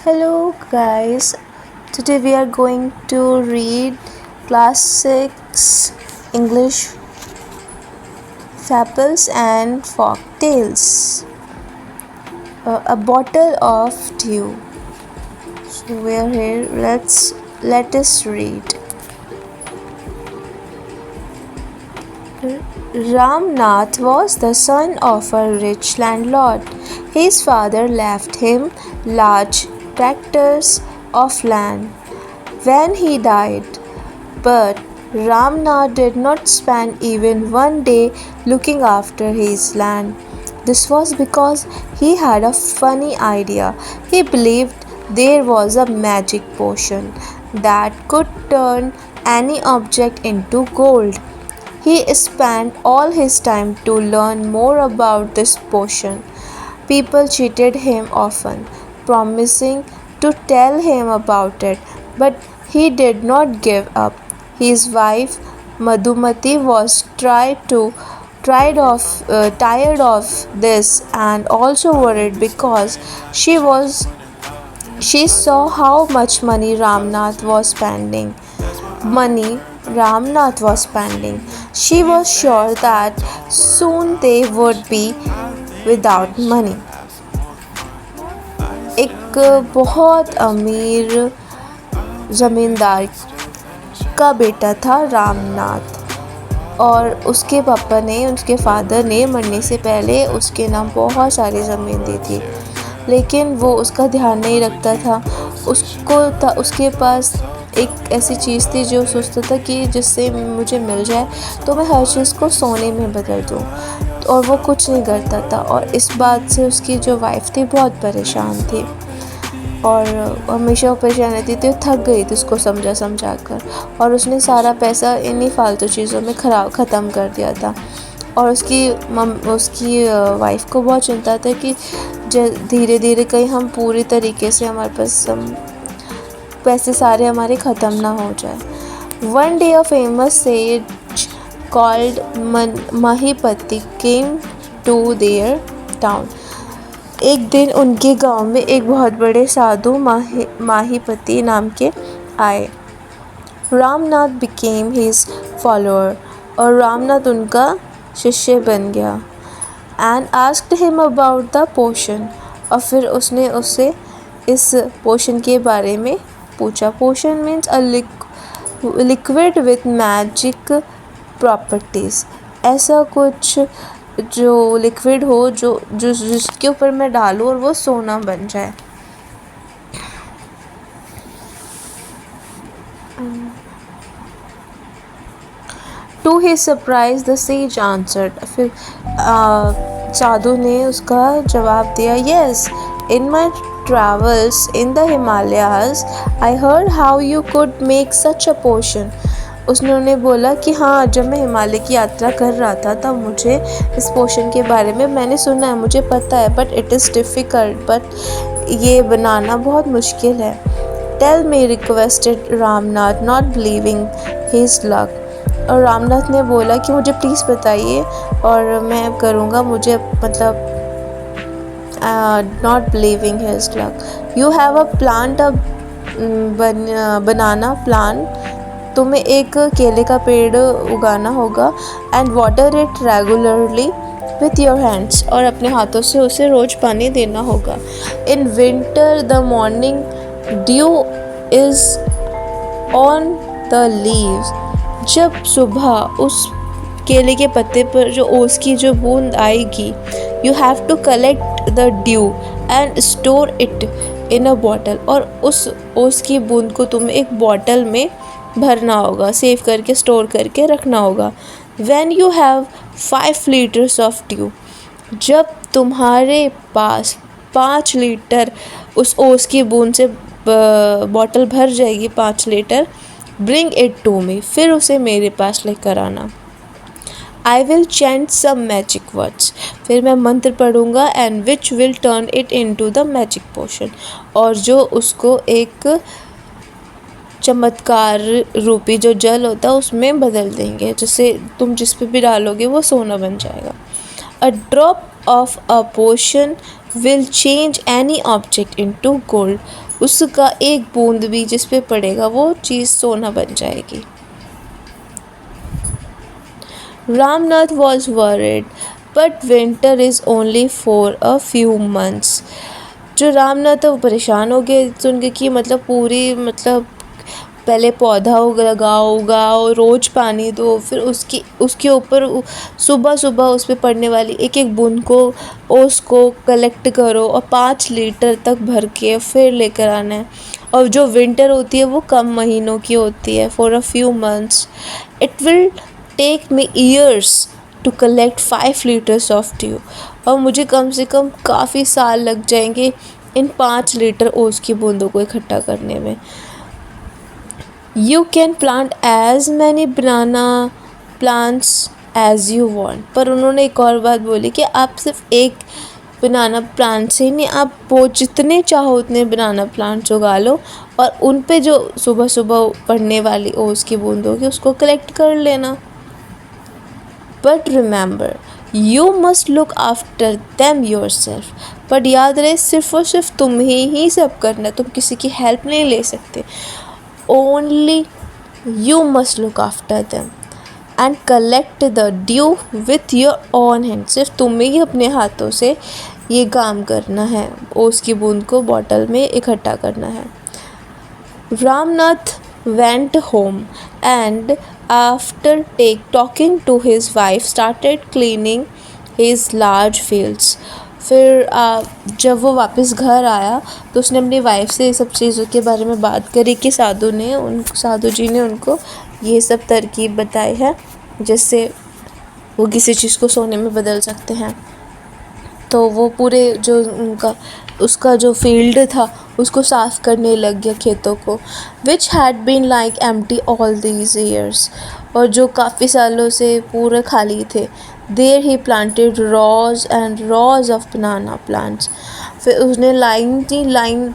Hello guys, today we are going to read class 6 English fables and folk tales. A bottle of dew. So we are here. Let us read. Ramnath was the son of a rich landlord. His father left him large tracts of land when he died, but Ramnath did not spend even one day looking after his land. This was because he had a funny idea. He believed there was a magic potion that could turn any object into gold. He spent all his time to learn more about this potion. People cheated him often, promising to tell him about it, but he did not give up. His wife Madhumati was tired of this and also worried because she saw how much money Ramnath was spending. She was sure that soon they would be without money. एक बहुत अमीर ज़मींदार का बेटा था रामनाथ, और उसके उसके फादर ने मरने से पहले उसके नाम बहुत सारी ज़मीन दी थी, लेकिन वो उसका ध्यान नहीं रखता था। उसके पास एक ऐसी चीज़ थी जो सोचता था कि जिससे मुझे मिल जाए तो मैं हर चीज़ को सोने में बदल दूँ, और वो कुछ नहीं करता था। और इस बात से उसकी जो वाइफ थी बहुत परेशान थी, और हमेशा वो परेशान रहती थी। वो थक गई थी उसको समझा कर, और उसने सारा पैसा इन्हीं फालतू चीज़ों में ख़त्म कर दिया था। और उसकी वाइफ को बहुत चिंता था कि धीरे धीरे कहीं हम पूरी तरीके से हमारे पास पैसे सारे हमारे ख़त्म ना हो जाए। One day a famous sage called Mahipati came to their town. एक दिन उनके गांव में एक बहुत बड़े साधु माहीपति नाम के आए। रामनाथ became his follower, और रामनाथ उनका शिष्य बन गया। And asked him about the potion, और फिर उसने उससे इस पोशन के बारे में पूछा। Potion means a liquid with magic properties. ऐसा कुछ जो लिक्विड हो जिसके ऊपर मैं डालूँ और वो सोना बन जाए। To his surprise, the sage answered. फिर साधु ने उसका जवाब दिया, Yes, in my travels in the Himalayas, I heard how you could make such a potion. उसने उन्हें बोला कि हाँ, जब मैं हिमालय की यात्रा कर रहा था तब मुझे इस पोशन के बारे में मैंने सुना है, मुझे पता है, but it is difficult, but ये बनाना बहुत मुश्किल है। Tell me, requested Ramnath, not believing his luck. और रामनाथ ने बोला कि मुझे प्लीज़ बताइए और मैं करूँगा, मुझे मतलब not believing his luck. You have a plant banana plant, तुम्हें एक केले का पेड़ उगाना होगा। And water it regularly with your hands, और अपने हाथों से उसे रोज़ पानी देना होगा। In winter the morning due is on the leaves, जब सुबह उस केले के पत्ते पर जो ओस की जो बूंद आएगी, you have to collect the dew and store it in a bottle, और उस ओस की बूंद को तुम्हें एक बॉटल में भरना होगा, सेव करके स्टोर करके रखना होगा। When you have 5 liters of dew, जब तुम्हारे पास 5 लीटर उस ओस की बूंद से बॉटल भर जाएगी 5 litre, bring it to me, फिर उसे मेरे पास लेकर आना। I will chant some magic words, फिर मैं मंत्र पढ़ूँगा, and which will turn it into the magic potion, और जो उसको एक चमत्कार रूपी जो जल होता है उसमें बदल देंगे, जिससे तुम जिस पे भी डालोगे वो सोना बन जाएगा। A drop of a potion will change any object into gold, उसका एक बूंद भी जिस पे पड़ेगा वो चीज़ सोना बन जाएगी। Ramnath was worried but winter is only for a few months. जो रामनाथ था वो परेशान हो गए सुन के कि मतलब पूरी मतलब पहले पौधा उगाओ रोज़ पानी दो, फिर उसके ऊपर सुबह सुबह उस पर पड़ने वाली एक एक बूंद को ओस को कलेक्ट करो और 5 लीटर तक भर के फिर लेकर आना है। और जो विंटर होती है वो कम महीनों की होती है, for a few months it will take me years to collect 5 litres of dew, और मुझे कम से कम काफ़ी साल लग जाएंगे इन 5 लीटर ओस की बूंदों को इकट्ठा करने में। You can plant as many banana plants as you want, पर उन्होंने एक और बात बोली कि आप सिर्फ एक बनाना प्लांट से नहीं, आप वो जितने चाहो उतने बनाना प्लांट्स उगा लो और उन पे जो सुबह सुबह पड़ने वाली ओस की बूंद होगी उसको कलेक्ट कर लेना। But remember you must look after them your self, पर याद रहे सिर्फ और सिर्फ तुम ही सब करना, तुम किसी की हेल्प नहीं ले सकते। Only you must look after them and collect the dew with your own hands. सिर्फ तुम्हें ही अपने हाथों से ये काम करना है, उसकी बूंद को बॉटल में इकट्ठा करना है। Ramnath went home and after talking to his wife started cleaning his large fields. फिर जब वो वापस घर आया तो उसने अपनी वाइफ से ये सब चीज़ों के बारे में बात करी कि साधु जी ने उनको ये सब तरकीब बताई है जिससे वो किसी चीज़ को सोने में बदल सकते हैं। तो वो पूरे जो उसका जो फील्ड था उसको साफ़ करने लग गया, खेतों को, which had been like empty all these years, और जो काफ़ी सालों से पूरे खाली थे। There he planted rows and rows of banana plants, फिर उसने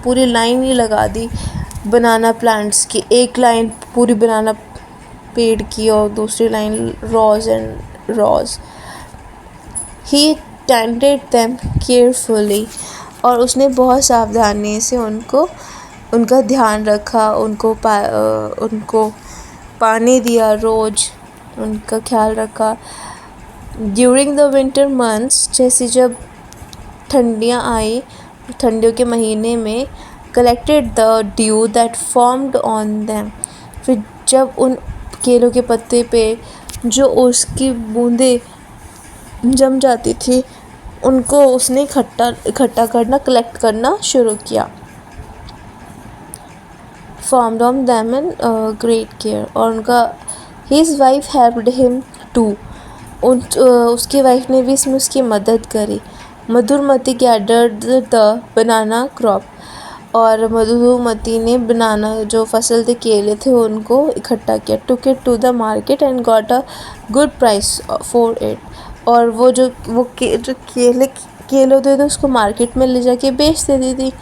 पूरी लाइन ही लगा दी बनाना प्लांट्स की, एक लाइन पूरी बनाना पेड़ की और दूसरी line rows and rows. He tended them carefully, और उसने बहुत सावधानी से उनका ध्यान रखा, उनको पानी दिया, रोज़ उनका ख्याल रखा। ड्यूरिंग द विंटर मंथ्स, जैसे जब ठंडियाँ आई, ठंडियों के महीने में, collected the due that formed on them, फिर जब उन केलों के पत्ते पे जो उसकी बूंदें जम जाती थी उनको उसने इकट्ठा करना, कलेक्ट करना शुरू किया। Farmed on them in great care, और उनका his wife helped him too, उसकी वाइफ ने भी इसमें उसकी मदद करी। Madhumati gathered the banana crop, और मधुमती ने बनाना जो फसल थे, केले थे, उनको इकट्ठा किया। Took it to the market and got a good price for it, और जो केले होते थे उसको मार्केट में ले जाके बेच देती थी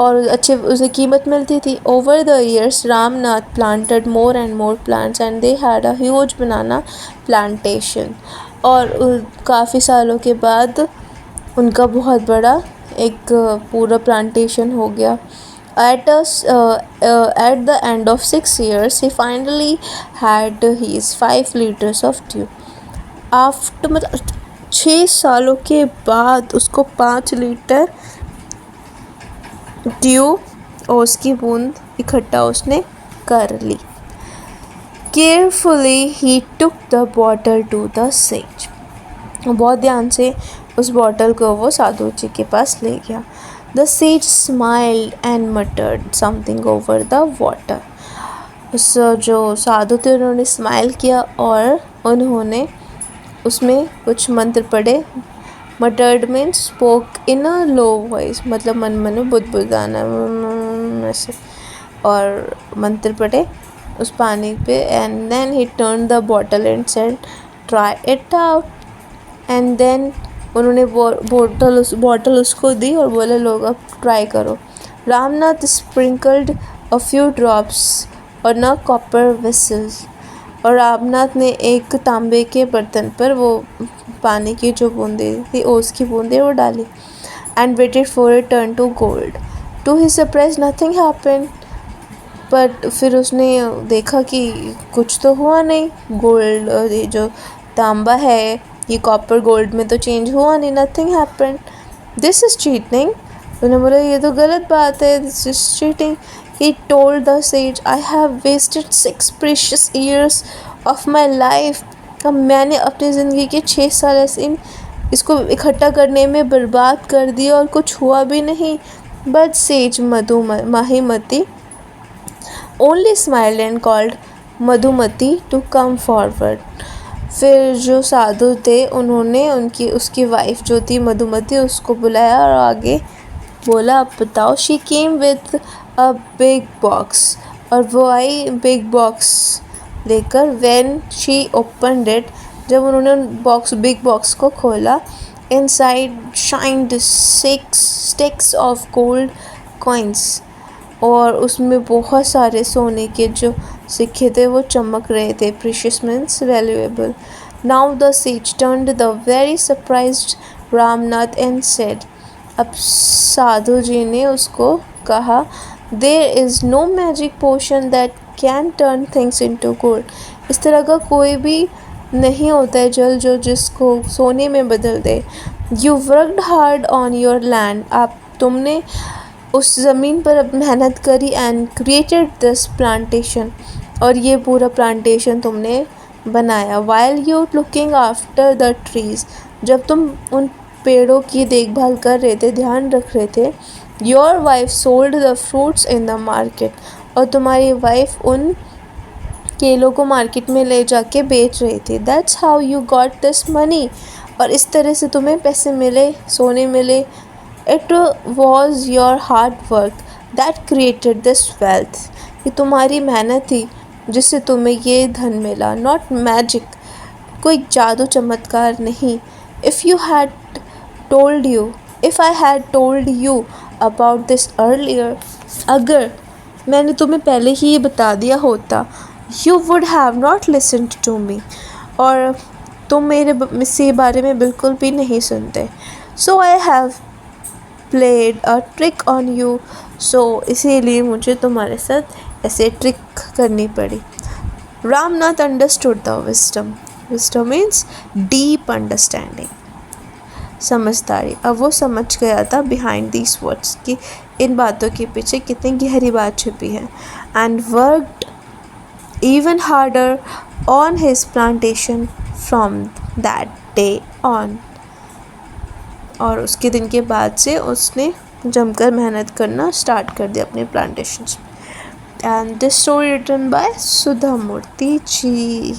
और अच्छे उसे कीमत मिलती थी। Over the years Ramnath planted more and more plants and they had a huge banana plantation, और काफ़ी सालों के बाद उनका बहुत बड़ा एक पूरा प्लांटेशन हो गया। At the end of 6 years, he finally had his 5 liters of dew. After मतलब 6 सालों के बाद उसको 5 लीटर ड्यू और उसकी बूंद इकट्ठा उसने कर ली। Carefully he took the bottle to the sage. बहुत ध्यान से उस बॉटल को वो साधु जी के पास ले गया। The sage smiled and muttered something over the water. उस जो साधु थे उन्होंने स्माइल किया और उन्होंने उसमें कुछ मंत्र पढ़े। मटर्ड means spoke in a low voice, मतलब मन में बुदबुदाना ऐसे, और मंत्र पढ़े उस पानी पे। And then he turn the bottle and said try it out, and then उन्होंने बॉटल उसको दी और बोले लोग अब ट्राई करो। Ramnath sprinkled a few drops on a copper vessels, और रामनाथ ने एक तांबे के बर्तन पर वो पानी की जो बूंदें थी, ओस की बूंदें वो डाली। and waited for it turn to gold. To his surprise, nothing happened. But फिर उसने देखा कि कुछ तो हुआ नहीं, गोल्ड ये जो तांबा है ये कॉपर गोल्ड में तो चेंज हुआ नहीं, nothing happened, this is cheating. उन्होंने बोला ये तो गलत बात है, this is cheating. He told the sage, I have wasted 6 precious years of my life. अब मैंने अपनी ज़िंदगी के 6 साल ऐसे इसको इकट्ठा करने में बर्बाद कर दिया और कुछ हुआ भी नहीं। But says Mahimati only smiled and called Madhumati to come forward। फिर जो साधु थे उन्होंने उसकी वाइफ जो थी मधुमती उसको बुलाया और आगे बोला अब बताओ। She came with a big box, और वो आई बिग बॉक्स लेकर। व्हेन शी ओपनड इट, जब उन्होंने बिग बॉक्स को खोला, inside shined 6 sticks of gold coins, और उसमें बहुत सारे सोने के जो सिक्के थे वो चमक रहे थे। Precious means valuable. Now the sage turned the very surprised Ramnath and said, अब साधु जी ने उसको कहा, there is no magic potion that can turn things into gold. इस तरह का कोई भी नहीं होता है जल जो जिसको सोने में बदल दे। You worked hard on your land, तुमने उस ज़मीन पर अब मेहनत करी एंड क्रिएटेड दिस प्लांटेशन, और ये पूरा प्लांटेशन तुमने बनाया। While you looking after the trees, जब तुम उन पेड़ों की देखभाल कर रहे थे, ध्यान रख रहे थे, your wife sold the fruits in the market, और तुम्हारी वाइफ उन केलों को मार्केट में ले जाके बेच रही थी। That's how you got this money, और इस तरह से तुम्हें पैसे मिले, सोने मिले। It was your hard work that created this wealth, ये तुम्हारी मेहनत थी जिससे तुम्हें ये धन मिला, not magic, कोई जादू चमत्कार नहीं। If I had told you about this earlier, अगर मैंने तुम्हें पहले ही ये बता दिया होता, you would have not listened to me, और तुम मेरे से बारे में बिल्कुल भी नहीं सुनते। So I have played a trick on you, so इसीलिए मुझे तुम्हारे साथ ऐसे ट्रिक करनी पड़ी। Ramnath understood the wisdom means deep understanding, समझदारी। अब वो समझ गया था बिहाइंड दीज वर्ड्स कि इन बातों के पीछे कितनी गहरी बात छुपी है। And worked even harder on his plantation from that day on, और उसके दिन के बाद से उसने जमकर मेहनत करना स्टार्ट कर दिया अपने प्लांटेशंस में। And this story written by Sudha Murthy ji.